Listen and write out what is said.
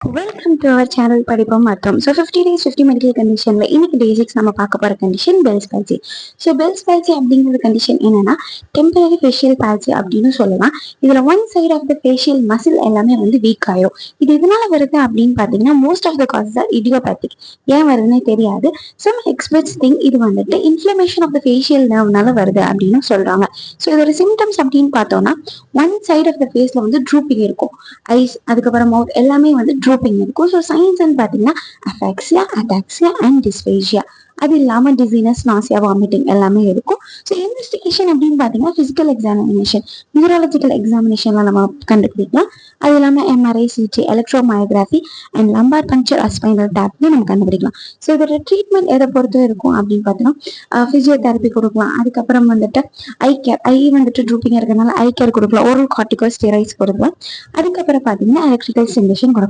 Welcome to our channel படிப்போம் மற்றும் 50 days 50 medical கண்டிஷன்ல இன்னைக்கு டேசிக்ஸ் நம்ம பார்க்க போற condition Bell's palsy. Bell's palsy அப்படிங்கிற கண்டிஷன் என்னன்னா டெம்பரரி ஃபேஷியல் பால்சி அப்படின்னு சொல்லலாம். இதுல one side of the facial muscle எல்லாமே வீக் ஆயிரும். இது எதனால வருது அப்படின்னு பாத்தீங்கன்னா most of the causes are idiopathic. ஏன் வருதுன்னே தெரியாது. சம் எக்ஸ்பர்ட்ஸ் திங்க் இது இன்ஃபிளமேஷன் ஆஃப் த ஃபேஷியல் நர்வ்னால வருது அப்படின்னு சொல்றாங்க. இதோட சிம்டம்ஸ் அப்படின்னு பார்த்தோம்னா ஒன் சைட் ஆஃப் த ஃபேஸ்ல ட்ரூப்பிங் இருக்கும். ஐஸ் அதுக்கப்புறம் மவுத் எல்லாமே ட்ரூப்பிங் இருக்கும். சயின்ஸ் பாத்தீங்கன்னா அஃபாக்சியா, அடாக்சியா அண்ட் டிஸ்பேஷியா. அது இல்லாம டிசீனஸ், நாசியா, வாமிட்டிங் எல்லாமே இருக்கும். இன்வெஸ்டிகேஷன் அப்படின்னு பாத்தீங்கன்னா பிசிக்கல் எக்ஸாமினேஷன், நியூரலாஜிக்கல் எக்ஸாமினேஷன்ல நம்ம கண்டுபிடிக்கலாம். அது இல்லாம MRI, CT, electromyography and lumbar puncture, spinal டேப்ல நம்ம கண்டுபிடிக்கலாம். இதோட ட்ரீட்மெண்ட் எதை பொறுத்து இருக்கும் அப்படின்னு பார்த்தோம்னா பிசியோதெரப்பி கொடுக்கலாம். அதுக்கப்புறம் ஐ கேர், ஐ ட்ரூப்பிங் இருக்கிறதுனால ஐ கேர் கொடுக்கலாம். ஓரல் கார்டிகோ ஸ்டெராய்ட்ஸ் கொடுக்கலாம். அதுக்கப்புறம் பாத்தீங்கன்னா எலக்ட்ரிக்கல் ஸ்டிமுலேஷன் கொடுக்கலாம்.